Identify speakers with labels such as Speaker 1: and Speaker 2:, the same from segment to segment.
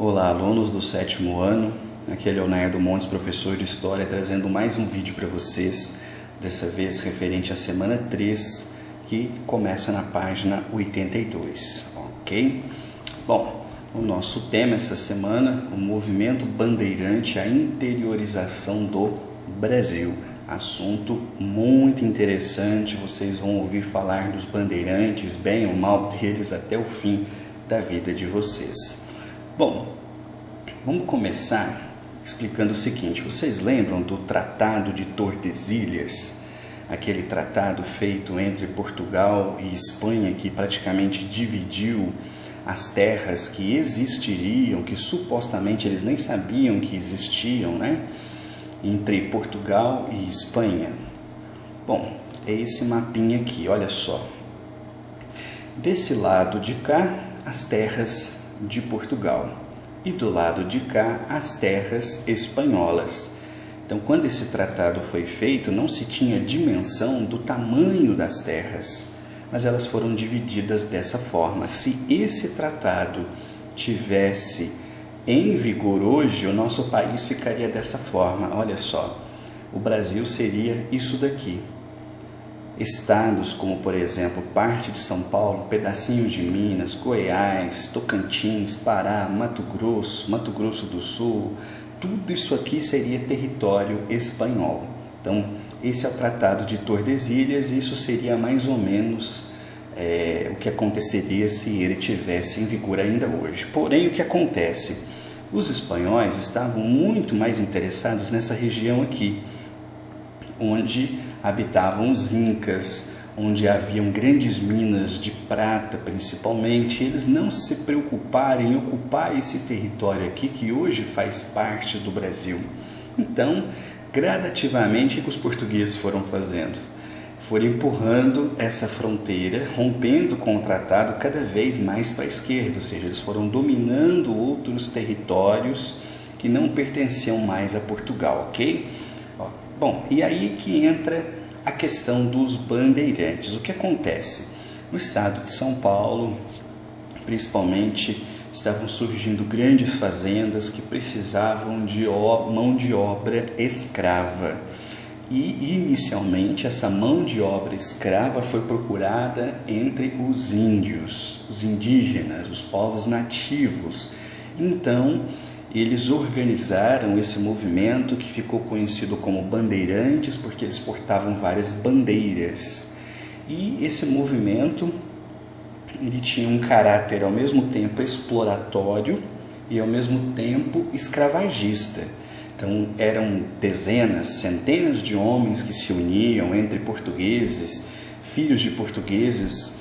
Speaker 1: Olá, alunos do 7º ano, aqui é Leonardo Montes, professor de História, trazendo mais um vídeo para vocês, dessa vez referente à semana 3, que começa na página 82, ok? Bom, o nosso tema essa semana, o movimento bandeirante, a interiorização do Brasil. Assunto muito interessante, vocês vão ouvir falar dos bandeirantes, bem ou mal deles, até o fim da vida de vocês. Bom, vamos começar explicando o seguinte: vocês lembram do Tratado de Tordesilhas? Aquele tratado feito entre Portugal e Espanha que praticamente dividiu as terras que existiriam, que supostamente eles nem sabiam que existiam, né? Entre Portugal e Espanha. Bom, é esse mapinha aqui, olha só. Desse lado de cá, as terras de Portugal, e do lado de cá as terras espanholas. Então, quando esse tratado foi feito, não se tinha dimensão do tamanho das terras, mas elas foram divididas dessa forma. Se esse tratado tivesse em vigor hoje, o nosso país ficaria dessa forma. Olha só, o Brasil seria isso daqui. Estados como, por exemplo, parte de São Paulo, um pedacinho de Minas, Goiás, Tocantins, Pará, Mato Grosso do Sul, tudo isso aqui seria território espanhol. Então, esse é o Tratado de Tordesilhas e isso seria mais ou menos o que aconteceria se ele tivesse em vigor ainda hoje. Porém, o que acontece? Os espanhóis estavam muito mais interessados nessa região aqui, onde habitavam os incas, onde haviam grandes minas de prata principalmente. Eles não se preocuparam em ocupar esse território aqui que hoje faz parte do Brasil. Então, gradativamente, o que os portugueses foram fazendo? Foram empurrando essa fronteira, rompendo com o tratado cada vez mais para a esquerda, ou seja, eles foram dominando outros territórios que não pertenciam mais a Portugal, ok? Bom, e aí que entra a questão dos bandeirantes. O que acontece? No estado de São Paulo, principalmente, estavam surgindo grandes fazendas que precisavam de mão de obra escrava. E, inicialmente, essa mão de obra escrava foi procurada entre os índios, os indígenas, os povos nativos. Então, eles organizaram esse movimento que ficou conhecido como bandeirantes, porque eles portavam várias bandeiras. E esse movimento, ele tinha um caráter ao mesmo tempo exploratório e ao mesmo tempo escravagista. Então, eram dezenas, centenas de homens que se uniam entre portugueses, filhos de portugueses,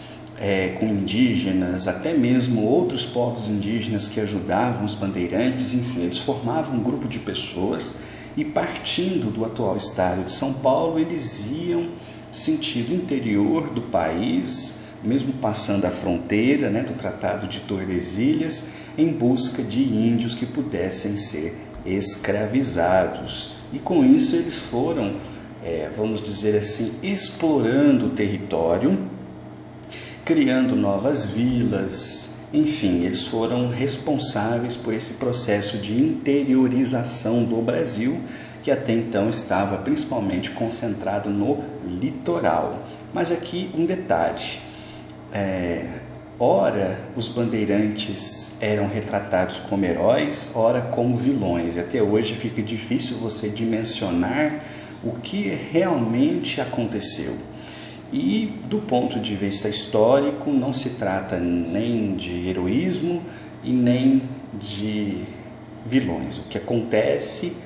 Speaker 1: com indígenas, até mesmo outros povos indígenas que ajudavam os bandeirantes. Enfim, eles formavam um grupo de pessoas e, partindo do atual estado de São Paulo, eles iam sentido interior do país, mesmo passando a fronteira, né, do Tratado de Tordesilhas, em busca de índios que pudessem ser escravizados. E com isso eles foram, vamos dizer assim, explorando o território, criando novas vilas. Enfim, eles foram responsáveis por esse processo de interiorização do Brasil, que até então estava principalmente concentrado no litoral. Mas aqui um detalhe: ora os bandeirantes eram retratados como heróis, ora como vilões. E até hoje fica difícil você dimensionar o que realmente aconteceu. E do ponto de vista histórico, não se trata nem de heroísmo e nem de vilões. O que acontece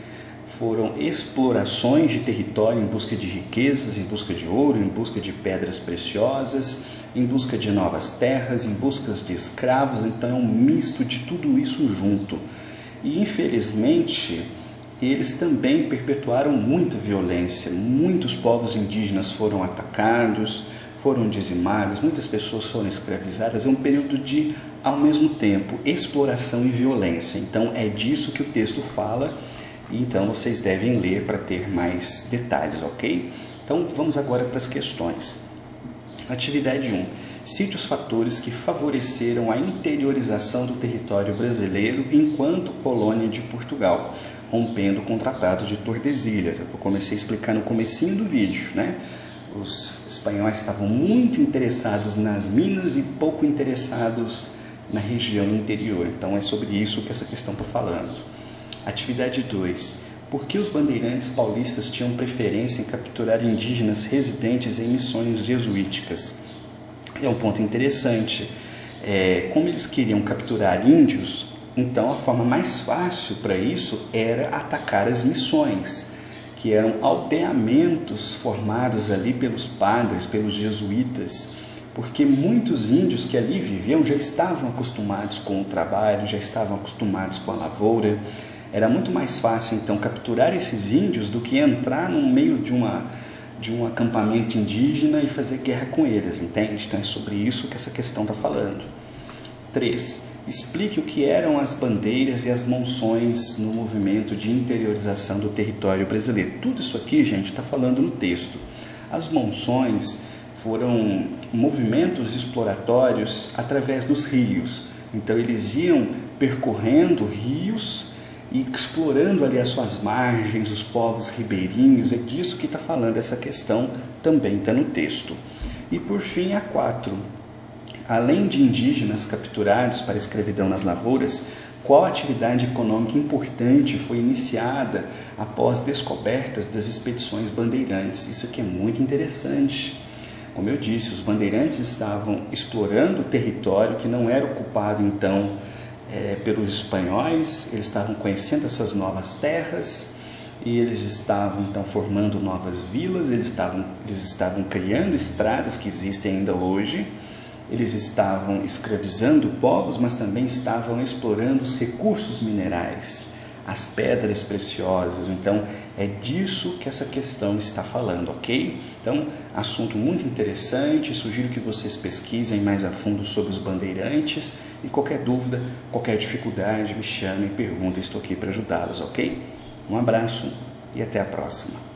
Speaker 1: foram explorações de território em busca de riquezas, em busca de ouro, em busca de pedras preciosas, em busca de novas terras, em busca de escravos. Então é um misto de tudo isso junto. E infelizmente eles também perpetuaram muita violência. Muitos povos indígenas foram atacados, foram dizimados, muitas pessoas foram escravizadas. É um período de, ao mesmo tempo, exploração e violência. Então é disso que o texto fala, e então vocês devem ler para ter mais detalhes, ok? Então vamos agora para as questões. Atividade 1. cite os fatores que favoreceram a interiorização do território brasileiro enquanto colônia de Portugal, rompendo com o Tratado de Tordesilhas. Eu comecei a explicar no comecinho do vídeo, né? Os espanhóis estavam muito interessados nas minas e pouco interessados na região interior. Então é sobre isso que essa questão está falando. Atividade 2. Por que os bandeirantes paulistas tinham preferência em capturar indígenas residentes em missões jesuíticas? É um ponto interessante. Como eles queriam capturar índios, então a forma mais fácil para isso era atacar as missões, que eram aldeamentos formados ali pelos padres, pelos jesuítas, porque muitos índios que ali viviam já estavam acostumados com o trabalho, já estavam acostumados com a lavoura. Era muito mais fácil, então, capturar esses índios do que entrar no meio de um acampamento indígena e fazer guerra com eles, entende? Então, é sobre isso que essa questão está falando. 3. Explique o que eram as bandeiras e as monções no movimento de interiorização do território brasileiro. Tudo isso aqui, gente, está falando no texto. As monções foram movimentos exploratórios através dos rios. Então, eles iam percorrendo rios e explorando ali as suas margens, os povos ribeirinhos. É disso que está falando essa questão, também está no texto. E por fim, a 4. Além de indígenas capturados para a escravidão nas lavouras, qual atividade econômica importante foi iniciada após descobertas das expedições bandeirantes? Isso aqui é muito interessante. Como eu disse, os bandeirantes estavam explorando o território que não era ocupado então pelos espanhóis. Eles estavam conhecendo essas novas terras e eles estavam então formando novas vilas, eles estavam criando estradas que existem ainda hoje, eles estavam escravizando povos, mas também estavam explorando os recursos minerais, as pedras preciosas. Então é disso que essa questão está falando, ok? Então, assunto muito interessante. Sugiro que vocês pesquisem mais a fundo sobre os bandeirantes e qualquer dúvida, qualquer dificuldade, me chame, pergunta, estou aqui para ajudá-los, ok? Um abraço e até a próxima.